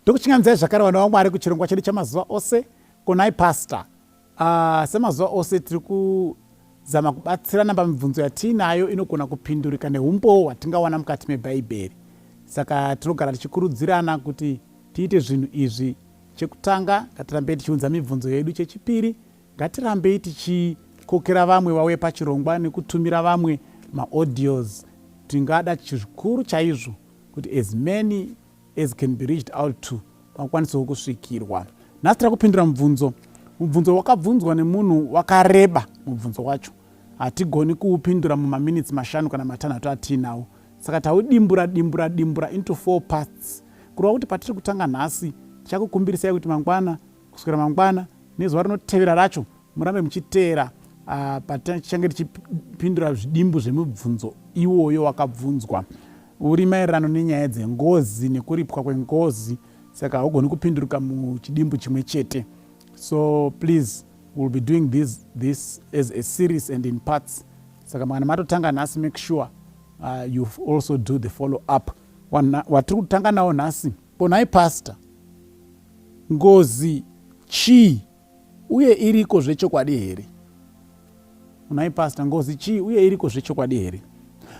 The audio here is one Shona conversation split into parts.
ndokuchinganzai zvakare vana vaMwari kuchirongwa chedu chamazuva ose kunai pastor. Semazuva ose tiri kuzama kubatsirana pamibvunzo yatiinayo inogona kupindurika neumbo hwatingawana mukati mebhaibheri. Saka tinogara tichikurudzirana kuti tiite zvinhu izvi. Chekutanga ngatirambei tichiunza mibvunzo yedu. Chechipiri ngatirambei tichikokera vamwe vauye pachirongwa nekutumira vamwe maaudios. Tingada chikuru chaizvo kuti as many as can be reached out to vakwanisewo kusvikirwa. Nhasi tiri kupindura mubvunzo wakabvunzwa nemunhu wakareba. Mubvunzo wacho hatigoni kuupindura mumaminitsi 5 kana 6 atiinawo. Saka taudimbura into 4 parts. Kureva kuti patiri kutanga nhasi tichakukumbirisai kuti mangwana kuswera mangwana nezuva rinotevera racho murambe muchiteera patichange tichipindura zvidimbu zvemibvunzo iwoyo wakabvunzwa. Uri maererano nenyaya dzengozi nekuripwa kwengozi, saka haugoni kupinduruka muchidimbu chimwe chete. So please, we'll be doing this as a series and in parts. Saka mwana matotanga nhasi, make sure you also do the follow up. Watiri kutanga nawo nhasi, ponai pastor, ngozi CHII uye iriko zvechokwadi here? Unai pastor, ngozi CHII uye iriko zvechokwadi here?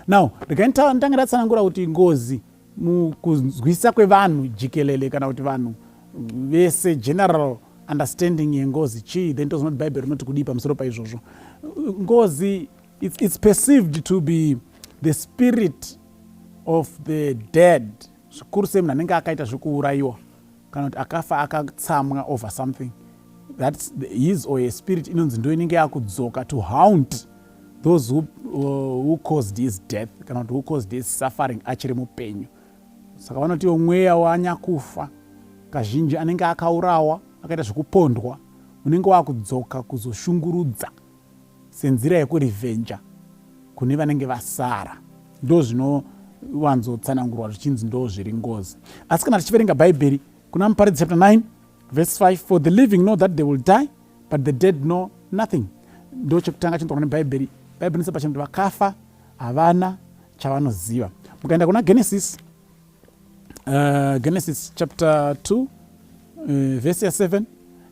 Now, ndanga ndatsanangura kuti ngozi mukuzwisa kwevanhu jikelele kana kuti vanhu vese general understanding yengozi CHII, then tozi not Bible rinoti kudii pamusoro paizvozvo. Ngozi, it's perceived to be the spirit of the dead. Zvikuru sei munhu anenge akaita zvekuurayiwa kana kuti akafa akatsamwa over something. That's his or a spirit inonzi ndo inenge yakudzoka to haunt those who caused his death kana kuti who caused his suffering achiri mupenyu. Saka vanoti mweya wanyakufa kazhinji anenge akaurawa akaita zvekupondwa unenge wakudzoka kuzoshungurudza senzira yekurivenja kune vanenge vasara. Ndo zvinowanzotsanangurwa zvichinzi ndo zviri ngozi. Asi kana tichiverenga bhaibheri kuna Muparidzi chapter 9 verse 5, for the living know that they will die but the dead know nothing. Ndo chekutanga chinotaurwa nebhaibheri. Bhaibheri inosepa kuti vakafa havana chavanoziva. Mukaenda kuna Genesis chapter 2 verse 7,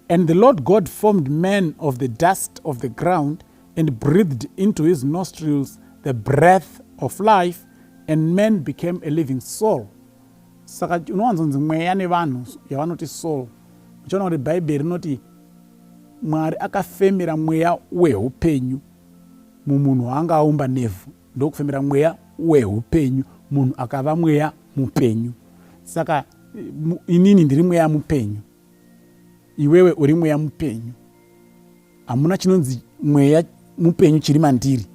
and the Lord God formed man of the dust of the ground and breathed into his nostrils the breath of life, and man became a living soul. Saka unowanzonzi mweya nevanhu yavanoti soul. Uchiona kuti bhaibheri rinoti Mwari akafemera mweya wehupenyu mumunhu waanga aumba nevhu. Ndokufemera mweya wehupenyu munhu akava mweya mupenyu. Saka inini ndiri mweya mupenyu, iwewe uri mweya mupenyu. Hamuna chinonzi mweya mupenyu chiri mandiri,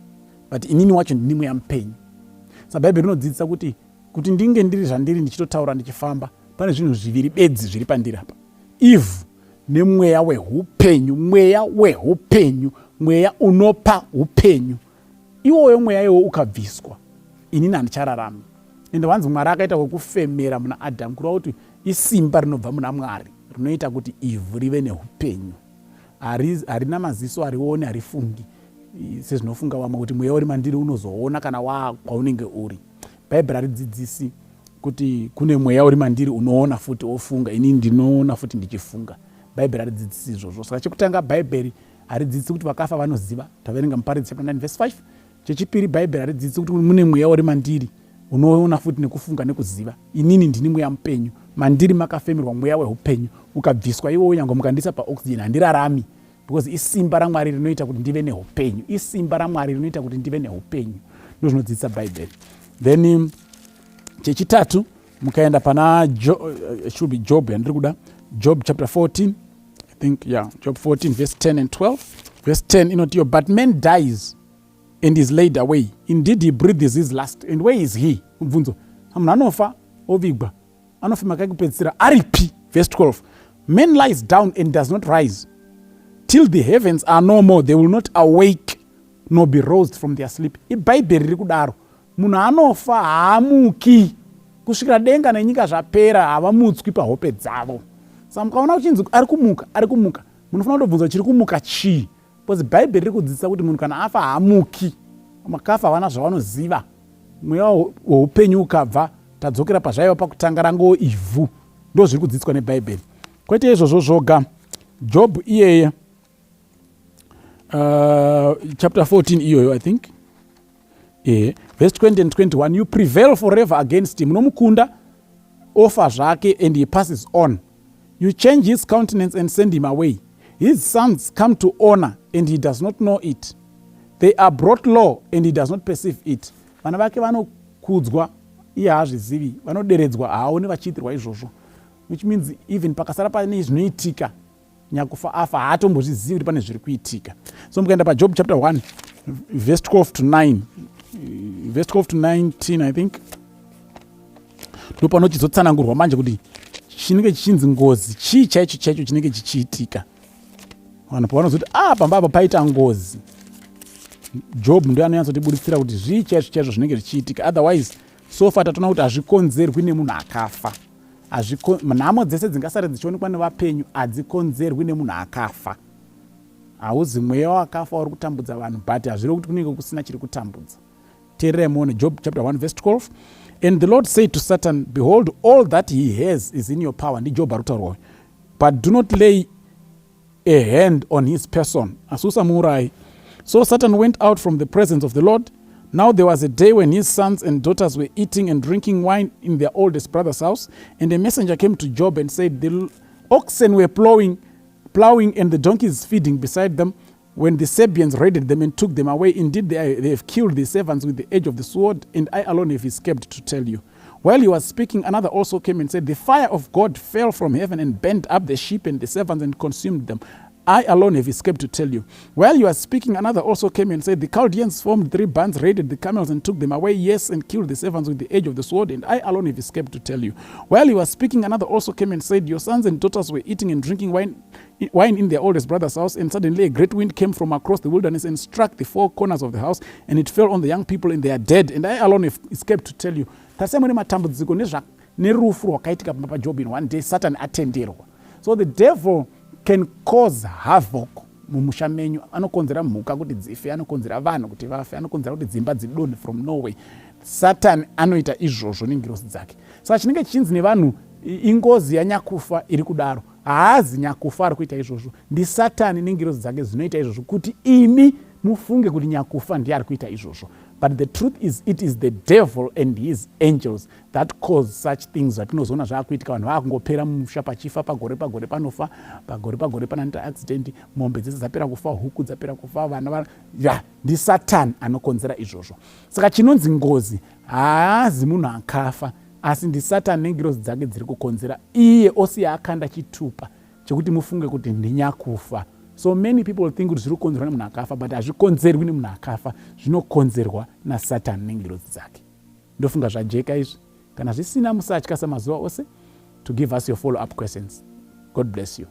but inini wacho ndini mweya mupenyu. Saka bhaibheri rinodzidzisa kuti ndinge ndiri zvandiri ndichitotaura ndichifamba, pane zvinhu zviviri bedzi zviri pandiri apa: ivhu nemweya wehupenyu. Mweya wehupenyu, mweya unopa upenyu. Iwoyo mweya iwo ukabviswa, inini handichararami. Ende wanzi Mwari akaita wekufemera muna Adhamu, kureva kuti isimba rinobva muna Mwari rinoita kuti ivhu rive neupenyu. Harina maziso, harioni, harifungi sezvinofunga wamwe kuti mweya uri mandiri unozoona kana kwaunenge uri. Bhaibheri haridzidzisi kuti kune mweya uri mandiri unoona futi ofunga, inini ndinoona futi ndichifunga. Bhaibheri haridzidzisi izvozvo. Saka chekutanga bhaibheri haridzidzisi kuti vakafa vanoziva. Taverenga Muparidzi chapter 9 verse 5. Chechipiri bhaibheri haridzidzisi kuti mune mweya uri mandiri unoona futi nekufunga nekuziva. Inini ndini mweya mupenyu, mandiri makafemerwa mweya wehupenyu, ukabviswa iwowo nyange mukandisa paoxygen handirarami, because isimba raMwari rinoita kuti ndive nehupenyu. Isimba raMwari rinoita kuti ndive nehupenyu. Ndo zvinodzidzisa bhaibheri. Then chechitatu mukaenda pana should be Job yandiri kuda, Job chapter 14, I think, yeah, Job 14 verse 10 and 12. Verse 10 inoti, but man dies and is laid away, indeed he breathes his last, and where is he? Mubvunzo, munhu anofa ovigwa, anofa makakupedzisira aripi? Verse 12, man lies down and does not rise till the heavens are no more, they will not awake nor be roused from their sleep. Ibhaibheri riri kudaro, munhu anofa haamuki kusvikira denga nenyika zvapera, havamutswi pahope dzavo. Saka mukaona kuchinzi ari kumuka, munofanira kutobvunza chiri kumuka chii? Because bhaibheri riri kudzidzisa kuti munhu kana afa haamuki. Makafa havana zvavanoziva. Mweya weupenyu ukabva, tadzokera pazvaiva pakutanga rango ivhu. ndo zviri kudzidziswa nebhaibheri. Kwete izvozvo zvoga, Job iyeye chapter 14 iyoyo I think verse 20 and 21, you prevail forever against him, unomukunda ofa zvake and he passes on. You change his countenance and send him away. His sons come to honor and he does not know it. They are brought low and he does not perceive it. Vana vake vanokudzwa iye haazvizivi, vanoderedzwa haaoni vachiitirwa izvozvo, which means even pakasara pane zvinoitika nyakufa afa haatombozvizivi kuti pane zviri kuitika. So mukaenda paJob chapter 1 verse 12 to 9 verse 12 to 19 I think, ndo panochizotsanangurwa manje kuti chinenge chichinzi ngozi chii chaicho chaicho chinenge chichiitika. Vanhu pavanozoti pamba apa paita ngozi, Job ndo anonyatsotiburitsira kuti zvii chaizvo chaizvo zvinenge zvichiitika. Otherwise so far tatoona kuti hazvikonzerwi nemunhu akafa. Nhamo dzese dzingasara dzichionekwa nevapenyu hadzikonzerwi nemunhu akafa. Hauzi mweya wakafa uri kutambudza vanhu, but hazviri kuti kunenge kusina chiri kutambudza. Teererai muone Job chapter 1 verse 12. And the Lord said to Satan, behold, all that he has is in your power. Ndi Job arutaurwa. But do not lay a hand on his person. Asusamurai. So Satan went out from the presence of the Lord. Now there was a day when his sons and daughters were eating and drinking wine in their oldest brother's house. And a messenger came to Job and said, the oxen were plowing and the donkeys feeding beside them, when the Sabeans raided them and took them away. Indeed, they have killed the servants with the edge of the sword, and I alone have escaped to tell you. While he was speaking, another also came and said, the fire of God fell from heaven and burnt up the sheep and the servants and consumed them. I alone have escaped to tell you. While you were speaking, another also came and said, the Chaldeans formed 3 bands, raided the camels and took them away, yes, and killed the servants with the edge of the sword, and I alone have escaped to tell you. While you were speaking, another also came and said, your sons and daughters were eating and drinking wine in their oldest brother's house, and suddenly a great wind came from across the wilderness and struck the 4 corners of the house, and it fell on the young people, and they are dead, and I alone have escaped to tell you. Tasemone matambudziko nerufu rwakaitika pamba paJob in one day, Satan atenderwa. So the devil can cause havoc mumusha menyu. Anokonzera mhuka kuti dzife, anokonzera vanhu kuti vafe, anokonzera kuti dzimba dzidonhe from Norway. Satan anoita izvozvo nengirosi dzake. Saka chinenge chichinzi nevanhu ingozi yanyakufa iri kudaro, haazi nyakufa ari kuita izvozvo, ndi Satani nengirosi dzake zvinoita izvozvo kuti imi mufunge kuti nyakufa ndiye ari kuita izvozvo. But the truth is, it is the devil and his angels that cause such things. Zvatinozoona zvaakuitika, vanhu vaakungopera mumusha pachifa, pagore panofa, pagore panoita accident, mombe dzese dzapera kufa, huku dzapera kufa, vana ndi Satan anokonzera izvozvo. Saka chinonzi ngozi haazi munhu akafa, asi ndi Satan nengirosi dzake dziri kukonzera, iye osiya akanda chitupa chekuti mufunge kuti ndinyakufa. So many people think kuti zviri kukonzerwa nemunhu akafa, but hazvikonzerwi nemunhu akafa, zvinokonzerwa naSatan nengirosi dzake. Ndofunga zvajeka izvi. Kana zvisina musatya samazuva ose to give us your follow-up questions. God bless you.